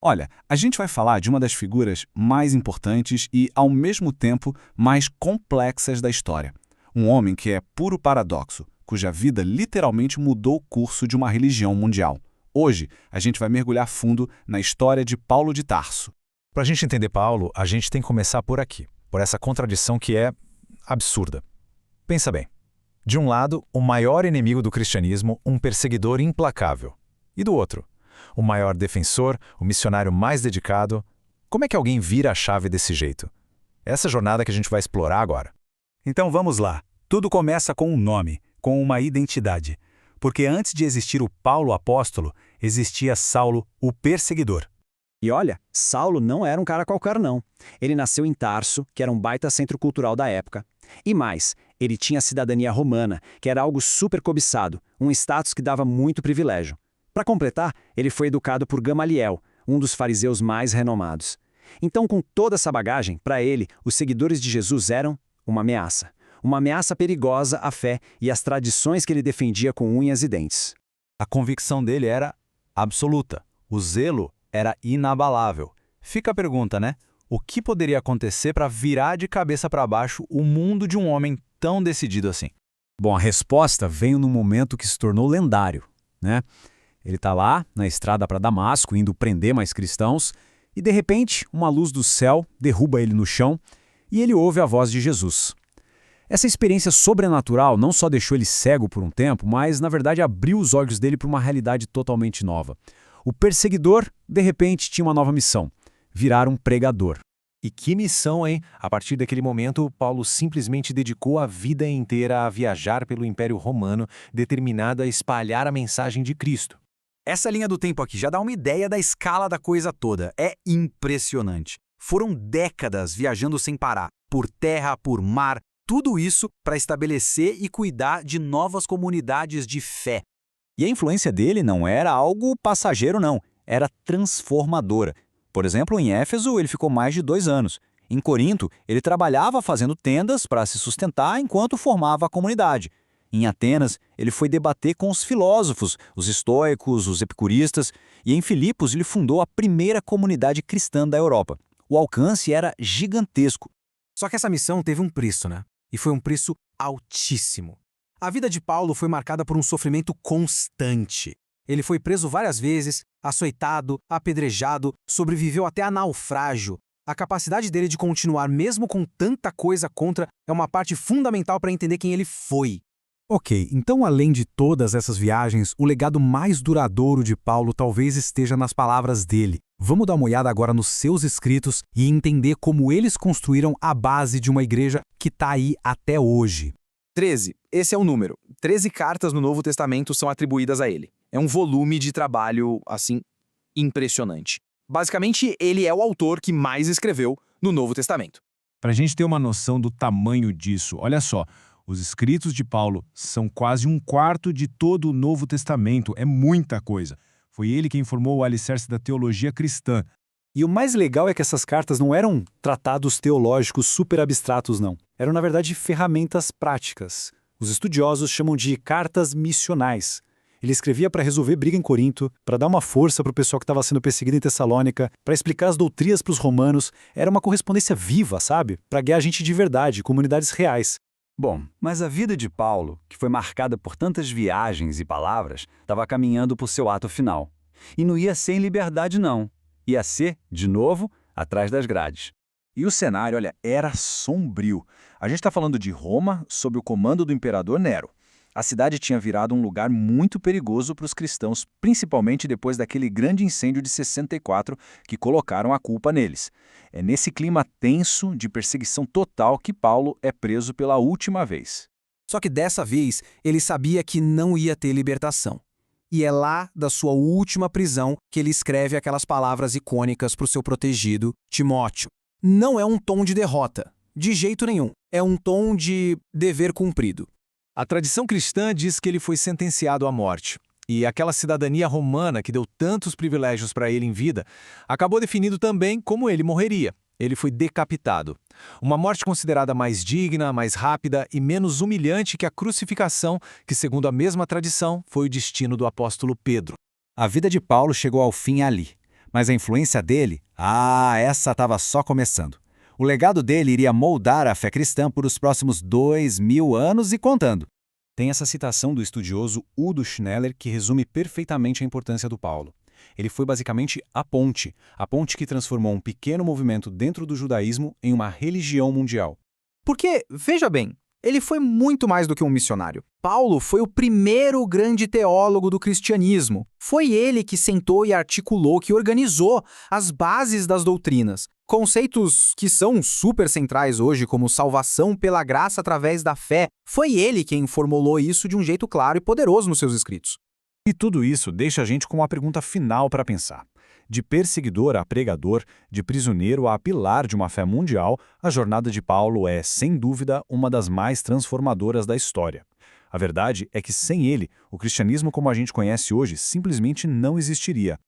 Olha, a gente vai falar de uma das figuras mais importantes e, ao mesmo tempo, mais complexas da história. Um homem que é puro paradoxo, cuja vida literalmente mudou o curso de uma religião mundial. Hoje, a gente vai mergulhar fundo na história de Paulo de Tarso. Para a gente entender Paulo, a gente tem que começar por aqui, por essa contradição que é absurda. Pensa bem. De um lado, o maior inimigo do cristianismo, um perseguidor implacável. E do outro, o maior defensor, o missionário mais dedicado. Como é que alguém vira a chave desse jeito? Essa jornada que a gente vai explorar agora. Então vamos lá. Tudo começa com um nome, com uma identidade. Porque antes de existir o Paulo apóstolo, existia Saulo, o perseguidor. E olha, Saulo não era um cara qualquer não. Ele nasceu em Tarso, que era um baita centro cultural da época. E mais, ele tinha cidadania romana, que era algo super cobiçado, um status que dava muito privilégio. Para completar, ele foi educado por Gamaliel, um dos fariseus mais renomados. Então, com toda essa bagagem, para ele, os seguidores de Jesus eram uma ameaça. Uma ameaça perigosa à fé e às tradições que ele defendia com unhas e dentes. A convicção dele era absoluta. O zelo era inabalável. Fica a pergunta, né? O que poderia acontecer para virar de cabeça para baixo o mundo de um homem tão decidido assim? Bom, a resposta veio num momento que se tornou lendário, né? Ele está lá, na estrada para Damasco, indo prender mais cristãos, e de repente, uma luz do céu derruba ele no chão e ele ouve a voz de Jesus. Essa experiência sobrenatural não só deixou ele cego por um tempo, mas, na verdade, abriu os olhos dele para uma realidade totalmente nova. O perseguidor, de repente, tinha uma nova missão: virar um pregador. E que missão, hein? A partir daquele momento, Paulo simplesmente dedicou a vida inteira a viajar pelo Império Romano, determinado a espalhar a mensagem de Cristo. Essa linha do tempo aqui já dá uma ideia da escala da coisa toda. É impressionante. Foram décadas viajando sem parar, por terra, por mar, tudo isso para estabelecer e cuidar de novas comunidades de fé. E a influência dele não era algo passageiro, não. Era transformadora. Por exemplo, em Éfeso, ele ficou mais de 2 anos. Em Corinto, ele trabalhava fazendo tendas para se sustentar enquanto formava a comunidade. Em Atenas, ele foi debater com os filósofos, os estoicos, os epicuristas, e em Filipos ele fundou a primeira comunidade cristã da Europa. O alcance era gigantesco. Só que essa missão teve um preço, né? E foi um preço altíssimo. A vida de Paulo foi marcada por um sofrimento constante. Ele foi preso várias vezes, açoitado, apedrejado, sobreviveu até a naufrágio. A capacidade dele de continuar mesmo com tanta coisa contra é uma parte fundamental para entender quem ele foi. Ok, então além de todas essas viagens, o legado mais duradouro de Paulo talvez esteja nas palavras dele. Vamos dar uma olhada agora nos seus escritos e entender como eles construíram a base de uma igreja que está aí até hoje. 13. Esse é o número. 13 cartas no Novo Testamento são atribuídas a ele. É um volume de trabalho, assim, impressionante. Basicamente, ele é o autor que mais escreveu no Novo Testamento. Para a gente ter uma noção do tamanho disso, olha só, os escritos de Paulo são quase 1/4 de todo o Novo Testamento, é muita coisa. Foi ele quem formou o alicerce da teologia cristã. E o mais legal é que essas cartas não eram tratados teológicos super abstratos, não. Eram, na verdade, ferramentas práticas. Os estudiosos chamam de cartas missionais. Ele escrevia para resolver briga em Corinto, para dar uma força para o pessoal que estava sendo perseguido em Tessalônica, para explicar as doutrinas para os romanos. Era uma correspondência viva, sabe? Para guiar gente de verdade, comunidades reais. Bom, mas a vida de Paulo, que foi marcada por tantas viagens e palavras, estava caminhando para o seu ato final. E não ia ser em liberdade, não. Ia ser, de novo, atrás das grades. E o cenário, olha, era sombrio. A gente está falando de Roma sob o comando do imperador Nero. A cidade tinha virado um lugar muito perigoso para os cristãos, principalmente depois daquele grande incêndio de 64 que colocaram a culpa neles. É nesse clima tenso de perseguição total que Paulo é preso pela última vez. Só que dessa vez, ele sabia que não ia ter libertação. E é lá da sua última prisão que ele escreve aquelas palavras icônicas para o seu protegido, Timóteo. Não é um tom de derrota, de jeito nenhum. É um tom de dever cumprido. A tradição cristã diz que ele foi sentenciado à morte. E aquela cidadania romana que deu tantos privilégios para ele em vida, acabou definindo também como ele morreria. Ele foi decapitado. Uma morte considerada mais digna, mais rápida e menos humilhante que a crucificação, que, segundo a mesma tradição, foi o destino do apóstolo Pedro. A vida de Paulo chegou ao fim ali. Mas a influência dele, essa estava só começando. O legado dele iria moldar a fé cristã por os próximos 2000 anos e contando. Tem essa citação do estudioso Udo Schneller que resume perfeitamente a importância do Paulo. Ele foi basicamente a ponte que transformou um pequeno movimento dentro do judaísmo em uma religião mundial. Porque, veja bem, ele foi muito mais do que um missionário. Paulo foi o primeiro grande teólogo do cristianismo. Foi ele que sentou e articulou, que organizou as bases das doutrinas. Conceitos que são super centrais hoje, como salvação pela graça através da fé. Foi ele quem formulou isso de um jeito claro e poderoso nos seus escritos. E tudo isso deixa a gente com uma pergunta final para pensar. De perseguidor a pregador, de prisioneiro a pilar de uma fé mundial, a jornada de Paulo é, sem dúvida, uma das mais transformadoras da história. A verdade é que sem ele, o cristianismo como a gente conhece hoje simplesmente não existiria.